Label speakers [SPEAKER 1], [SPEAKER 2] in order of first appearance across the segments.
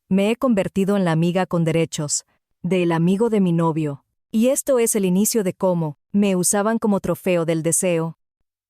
[SPEAKER 1] Me he convertido en la amiga con derechos, del amigo de mi novio. Y esto es el inicio de cómo me usaban como trofeo del deseo.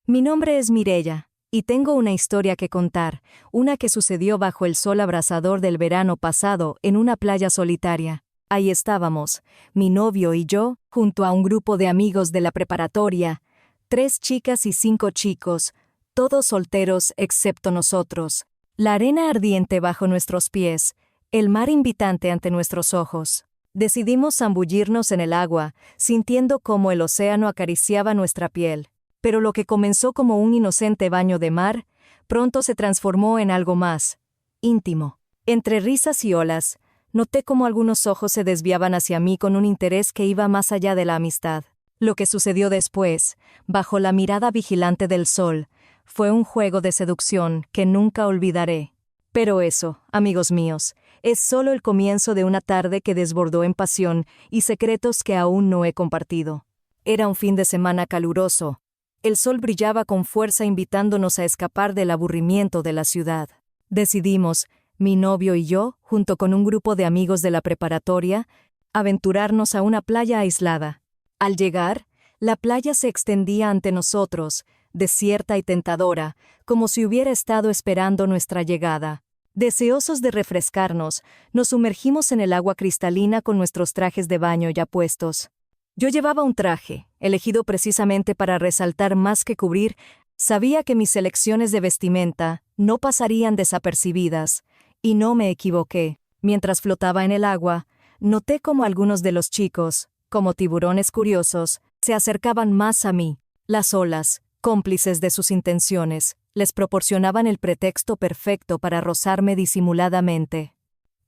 [SPEAKER 1] Mi nombre es Mireya, y tengo una historia que contar, una que sucedió bajo el sol abrasador del verano pasado en una playa solitaria. Ahí estábamos, mi novio y yo, junto a un grupo de amigos de la preparatoria, 3 chicas y 5 chicos, todos solteros excepto nosotros. La arena ardiente bajo nuestros pies, el mar invitante ante nuestros ojos. Decidimos zambullirnos en el agua, sintiendo cómo el océano acariciaba nuestra piel. Pero lo que comenzó como un inocente baño de mar, pronto se transformó en algo más íntimo. Entre risas y olas, noté cómo algunos ojos se desviaban hacia mí con un interés que iba más allá de la amistad. Lo que sucedió después, bajo la mirada vigilante del sol, fue un juego de seducción que nunca olvidaré. Pero eso, amigos míos, es solo el comienzo de una tarde que desbordó en pasión y secretos que aún no he compartido. Era un fin de semana caluroso. El sol brillaba con fuerza invitándonos a escapar del aburrimiento de la ciudad. Decidimos, mi novio y yo, junto con un grupo de amigos de la preparatoria, aventurarnos a una playa aislada. Al llegar, la playa se extendía ante nosotros, desierta y tentadora, como si hubiera estado esperando nuestra llegada. Deseosos de refrescarnos, nos sumergimos en el agua cristalina con nuestros trajes de baño ya puestos. Yo llevaba un traje, elegido precisamente para resaltar más que cubrir. Sabía que mis selecciones de vestimenta no pasarían desapercibidas, y no me equivoqué. Mientras flotaba en el agua, noté cómo algunos de los chicos, como tiburones curiosos, se acercaban más a mí. Las olas, cómplices de sus intenciones, les proporcionaban el pretexto perfecto para rozarme disimuladamente.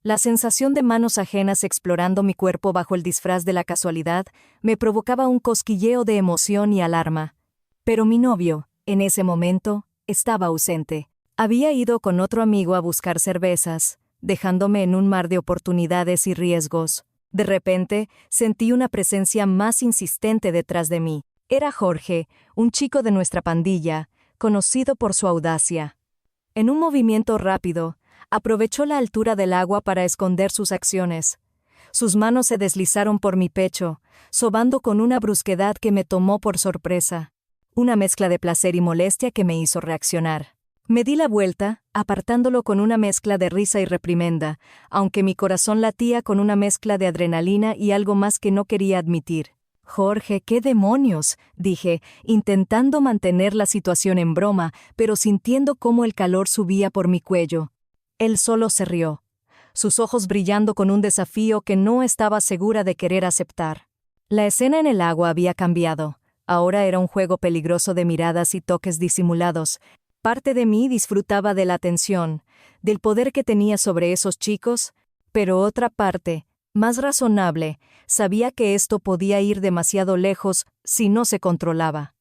[SPEAKER 1] La sensación de manos ajenas explorando mi cuerpo bajo el disfraz de la casualidad me provocaba un cosquilleo de emoción y alarma. Pero mi novio, en ese momento, estaba ausente. Había ido con otro amigo a buscar cervezas, dejándome en un mar de oportunidades y riesgos. De repente, sentí una presencia más insistente detrás de mí. Era Jorge, un chico de nuestra pandilla, conocido por su audacia. En un movimiento rápido, aprovechó la altura del agua para esconder sus acciones. Sus manos se deslizaron por mi pecho, sobando con una brusquedad que me tomó por sorpresa. Una mezcla de placer y molestia que me hizo reaccionar. Me di la vuelta, apartándolo con una mezcla de risa y reprimenda, aunque mi corazón latía con una mezcla de adrenalina y algo más que no quería admitir. «Jorge, ¿qué demonios?», dije, intentando mantener la situación en broma, pero sintiendo cómo el calor subía por mi cuello. Él solo se rió, sus ojos brillando con un desafío que no estaba segura de querer aceptar. La escena en el agua había cambiado. Ahora era un juego peligroso de miradas y toques disimulados. Parte de mí disfrutaba de la atención, del poder que tenía sobre esos chicos, pero otra parte, más razonable, sabía que esto podía ir demasiado lejos si no se controlaba.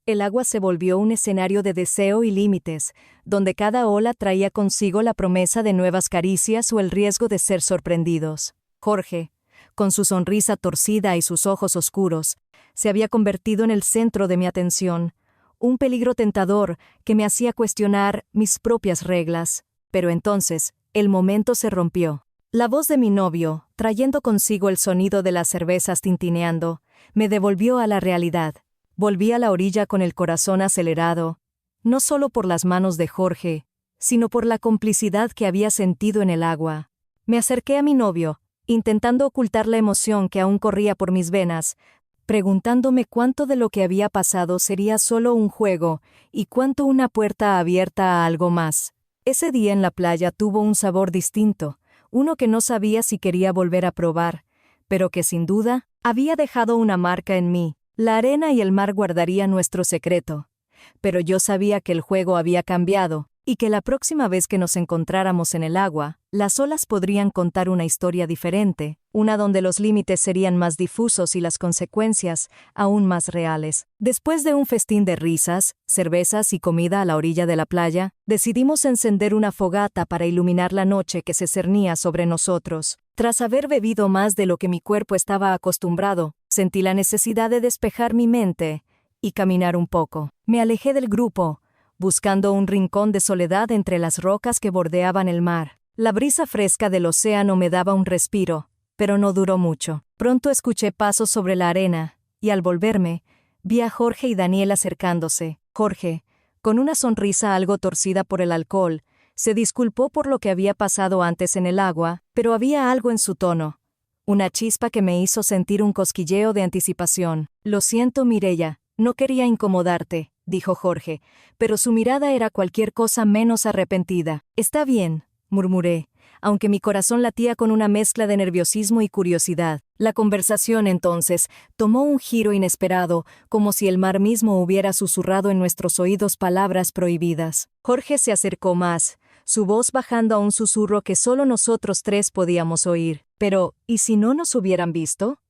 [SPEAKER 1] El agua se volvió un escenario de deseo y límites, donde cada ola traía consigo la promesa de nuevas caricias o el riesgo de ser sorprendidos. Jorge, con su sonrisa torcida y sus ojos oscuros, se había convertido en el centro de mi atención, un peligro tentador que me hacía cuestionar mis propias reglas. Pero entonces, el momento se rompió. La voz de mi novio, trayendo consigo el sonido de las cervezas tintineando, me devolvió a la realidad. Volví a la orilla con el corazón acelerado, no solo por las manos de Jorge, sino por la complicidad que había sentido en el agua. Me acerqué a mi novio, intentando ocultar la emoción que aún corría por mis venas, preguntándome cuánto de lo que había pasado sería solo un juego y cuánto una puerta abierta a algo más. Ese día en la playa tuvo un sabor distinto, uno que no sabía si quería volver a probar, pero que sin duda había dejado una marca en mí. La arena y el mar guardarían nuestro secreto, pero yo sabía que el juego había cambiado y que la próxima vez que nos encontráramos en el agua, las olas podrían contar una historia diferente, una donde los límites serían más difusos y las consecuencias aún más reales. Después de un festín de risas, cervezas y comida a la orilla de la playa, decidimos encender una fogata para iluminar la noche que se cernía sobre nosotros. Tras haber bebido más de lo que mi cuerpo estaba acostumbrado, sentí la necesidad de despejar mi mente y caminar un poco. Me alejé del grupo, buscando un rincón de soledad entre las rocas que bordeaban el mar. La brisa fresca del océano me daba un respiro, pero no duró mucho. Pronto escuché pasos sobre la arena, y al volverme, vi a Jorge y Daniel acercándose. Jorge, con una sonrisa algo torcida por el alcohol, se disculpó por lo que había pasado antes en el agua, pero había algo en su tono. Una chispa que me hizo sentir un cosquilleo de anticipación. Lo siento, Mireya, no quería incomodarte, dijo Jorge, pero su mirada era cualquier cosa menos arrepentida. Está bien, murmuré, aunque mi corazón latía con una mezcla de nerviosismo y curiosidad. La conversación, entonces, tomó un giro inesperado, como si el mar mismo hubiera susurrado en nuestros oídos palabras prohibidas. Jorge se acercó más, su voz bajando a un susurro que solo nosotros tres podíamos oír. Pero, ¿y si no nos hubieran visto?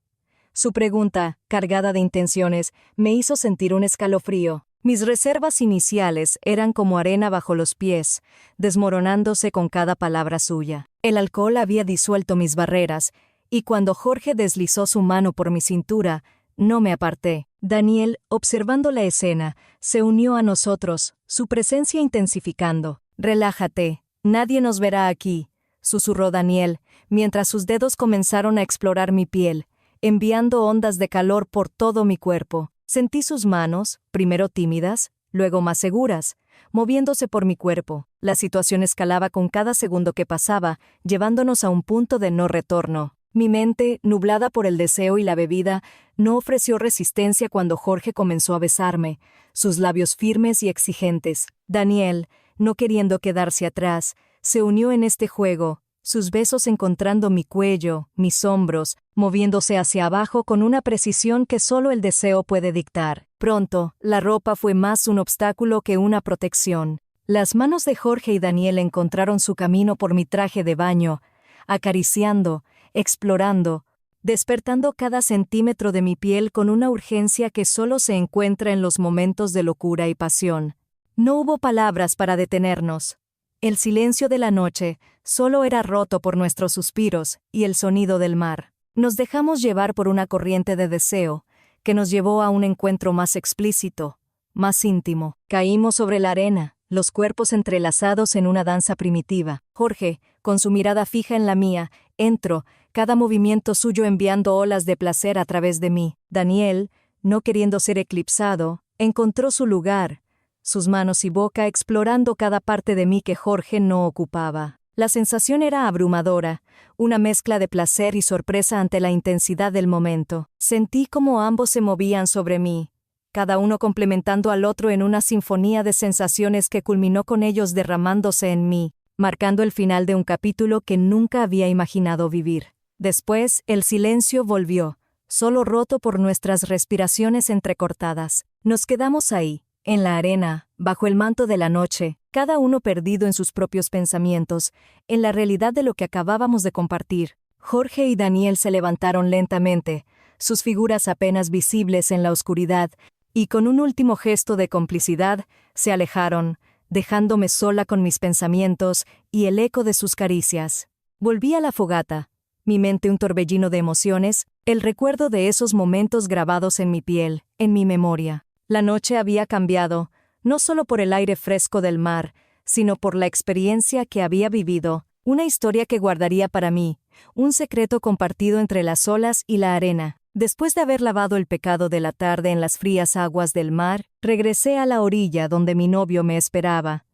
[SPEAKER 1] Su pregunta, cargada de intenciones, me hizo sentir un escalofrío. Mis reservas iniciales eran como arena bajo los pies, desmoronándose con cada palabra suya. El alcohol había disuelto mis barreras, y cuando Jorge deslizó su mano por mi cintura, no me aparté. Daniel, observando la escena, se unió a nosotros, su presencia intensificando. «Relájate, nadie nos verá aquí», susurró Daniel, mientras sus dedos comenzaron a explorar mi piel, enviando ondas de calor por todo mi cuerpo. Sentí sus manos, primero tímidas, luego más seguras, moviéndose por mi cuerpo. La situación escalaba con cada segundo que pasaba, llevándonos a un punto de no retorno. Mi mente, nublada por el deseo y la bebida, no ofreció resistencia cuando Jorge comenzó a besarme, sus labios firmes y exigentes. Daniel, no queriendo quedarse atrás, se unió en este juego, sus besos encontrando mi cuello, mis hombros, moviéndose hacia abajo con una precisión que solo el deseo puede dictar. Pronto, la ropa fue más un obstáculo que una protección. Las manos de Jorge y Daniel encontraron su camino por mi traje de baño, acariciando, explorando, despertando cada centímetro de mi piel con una urgencia que solo se encuentra en los momentos de locura y pasión. No hubo palabras para detenernos. El silencio de la noche solo era roto por nuestros suspiros y el sonido del mar. Nos dejamos llevar por una corriente de deseo que nos llevó a un encuentro más explícito, más íntimo. Caímos sobre la arena, los cuerpos entrelazados en una danza primitiva. Jorge, con su mirada fija en la mía, entró, cada movimiento suyo enviando olas de placer a través de mí. Daniel, no queriendo ser eclipsado, encontró su lugar, sus manos y boca explorando cada parte de mí que Jorge no ocupaba. La sensación era abrumadora, una mezcla de placer y sorpresa ante la intensidad del momento. Sentí como ambos se movían sobre mí, cada uno complementando al otro en una sinfonía de sensaciones que culminó con ellos derramándose en mí, marcando el final de un capítulo que nunca había imaginado vivir. Después, el silencio volvió, solo roto por nuestras respiraciones entrecortadas. Nos quedamos ahí, en la arena, bajo el manto de la noche, cada uno perdido en sus propios pensamientos, en la realidad de lo que acabábamos de compartir. Jorge y Daniel se levantaron lentamente, sus figuras apenas visibles en la oscuridad, y con un último gesto de complicidad, se alejaron, dejándome sola con mis pensamientos y el eco de sus caricias. Volví a la fogata, mi mente un torbellino de emociones, el recuerdo de esos momentos grabados en mi piel, en mi memoria. La noche había cambiado, no solo por el aire fresco del mar, sino por la experiencia que había vivido, una historia que guardaría para mí, un secreto compartido entre las olas y la arena. Después de haber lavado el pecado de la tarde en las frías aguas del mar, regresé a la orilla donde mi novio me esperaba,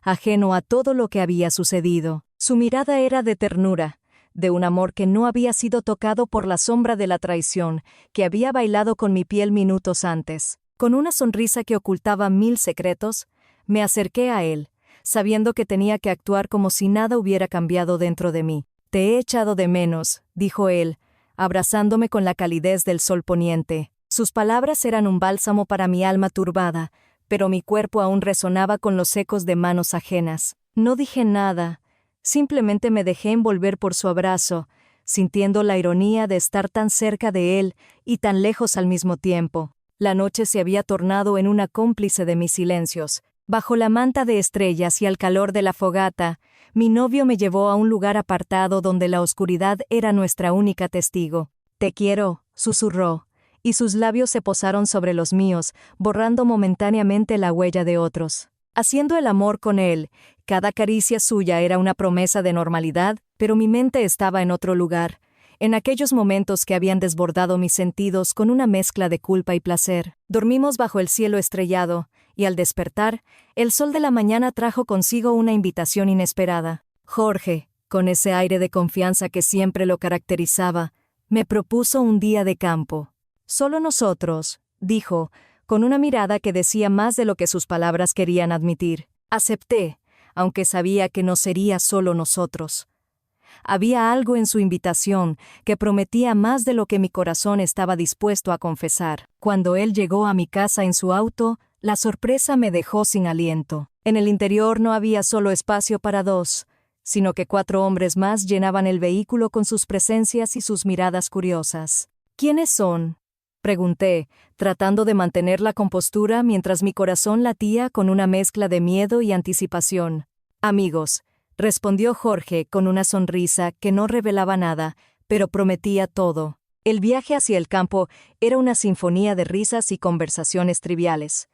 [SPEAKER 1] ajeno a todo lo que había sucedido. Su mirada era de ternura, de un amor que no había sido tocado por la sombra de la traición, que había bailado con mi piel minutos antes. Con una sonrisa que ocultaba 1000 secretos, me acerqué a él, sabiendo que tenía que actuar como si nada hubiera cambiado dentro de mí. «Te he echado de menos», dijo él, abrazándome con la calidez del sol poniente. Sus palabras eran un bálsamo para mi alma turbada, pero mi cuerpo aún resonaba con los ecos de manos ajenas. No dije nada, simplemente me dejé envolver por su abrazo, sintiendo la ironía de estar tan cerca de él y tan lejos al mismo tiempo. La noche se había tornado en una cómplice de mis silencios. Bajo la manta de estrellas y al calor de la fogata, mi novio me llevó a un lugar apartado donde la oscuridad era nuestra única testigo. «Te quiero», susurró, y sus labios se posaron sobre los míos, borrando momentáneamente la huella de otros. Haciendo el amor con él, Cada caricia suya era una promesa de normalidad, pero mi mente estaba en otro lugar, en aquellos momentos que habían desbordado mis sentidos con una mezcla de culpa y placer. Dormimos bajo el cielo estrellado, y al despertar, el sol de la mañana trajo consigo una invitación inesperada. Jorge, con ese aire de confianza que siempre lo caracterizaba, me propuso un día de campo. Solo nosotros, dijo, con una mirada que decía más de lo que sus palabras querían admitir. Acepté, aunque sabía que no sería solo nosotros. Había algo en su invitación que prometía más de lo que mi corazón estaba dispuesto a confesar. Cuando él llegó a mi casa en su auto, la sorpresa me dejó sin aliento. En el interior no había solo espacio para dos, sino que 4 hombres más llenaban el vehículo con sus presencias y sus miradas curiosas. ¿Quiénes son?, pregunté, tratando de mantener la compostura mientras mi corazón latía con una mezcla de miedo y anticipación. Amigos, respondió Jorge con una sonrisa que no revelaba nada, pero prometía todo. El viaje hacia el campo era una sinfonía de risas y conversaciones triviales.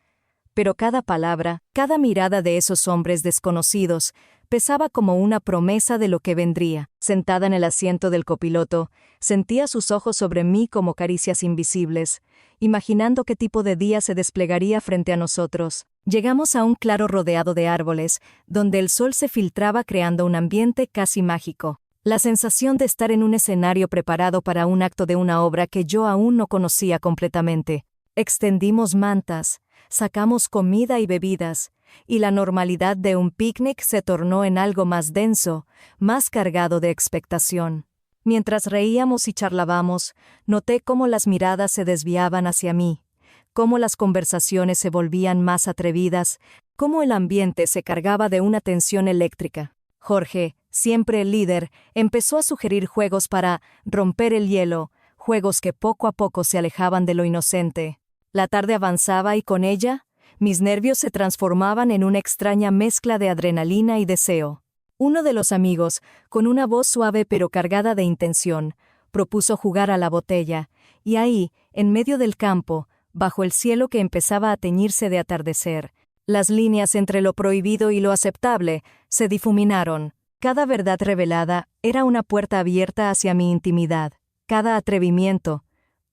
[SPEAKER 1] Pero cada palabra, cada mirada de esos hombres desconocidos, pesaba como una promesa de lo que vendría. Sentada en el asiento del copiloto, sentía sus ojos sobre mí como caricias invisibles, imaginando qué tipo de día se desplegaría frente a nosotros. Llegamos a un claro rodeado de árboles, donde el sol se filtraba creando un ambiente casi mágico. La sensación de estar en un escenario preparado para un acto de una obra que yo aún no conocía completamente. Extendimos mantas, sacamos comida y bebidas, y la normalidad de un picnic se tornó en algo más denso, más cargado de expectación. Mientras reíamos y charlábamos, noté cómo las miradas se desviaban hacia mí, cómo las conversaciones se volvían más atrevidas, cómo el ambiente se cargaba de una tensión eléctrica. Jorge, siempre el líder, empezó a sugerir juegos para romper el hielo, juegos que poco a poco se alejaban de lo inocente. La tarde avanzaba y con ella, mis nervios se transformaban en una extraña mezcla de adrenalina y deseo. Uno de los amigos, con una voz suave pero cargada de intención, propuso jugar a la botella, y ahí, en medio del campo, bajo el cielo que empezaba a teñirse de atardecer, las líneas entre lo prohibido y lo aceptable se difuminaron. Cada verdad revelada era una puerta abierta hacia mi intimidad. Cada atrevimiento,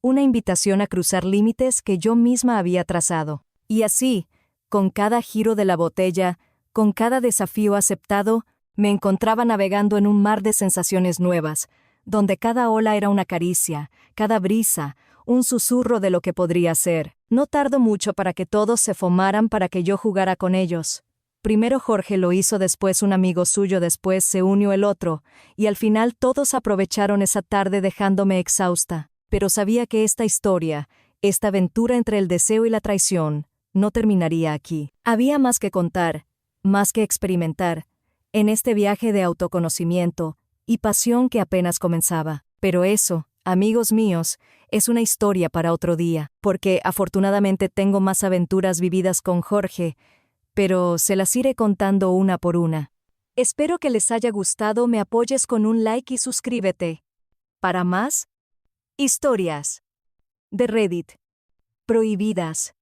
[SPEAKER 1] una invitación a cruzar límites que yo misma había trazado. Y así, con cada giro de la botella, con cada desafío aceptado, me encontraba navegando en un mar de sensaciones nuevas, donde cada ola era una caricia, cada brisa, un susurro de lo que podría ser. No tardó mucho para que todos se fomaran para que yo jugara con ellos. Primero Jorge lo hizo, después un amigo suyo, después se unió el otro, y al final todos aprovecharon esa tarde dejándome exhausta. Pero sabía que esta historia, esta aventura entre el deseo y la traición, no terminaría aquí. Había más que contar, más que experimentar, en este viaje de autoconocimiento y pasión que apenas comenzaba. Pero eso, amigos míos, es una historia para otro día, porque afortunadamente tengo más aventuras vividas con Jorge, pero se las iré contando una por una. Espero que les haya gustado, me apoyes con un like y suscríbete. Para más historias de Reddit prohibidas.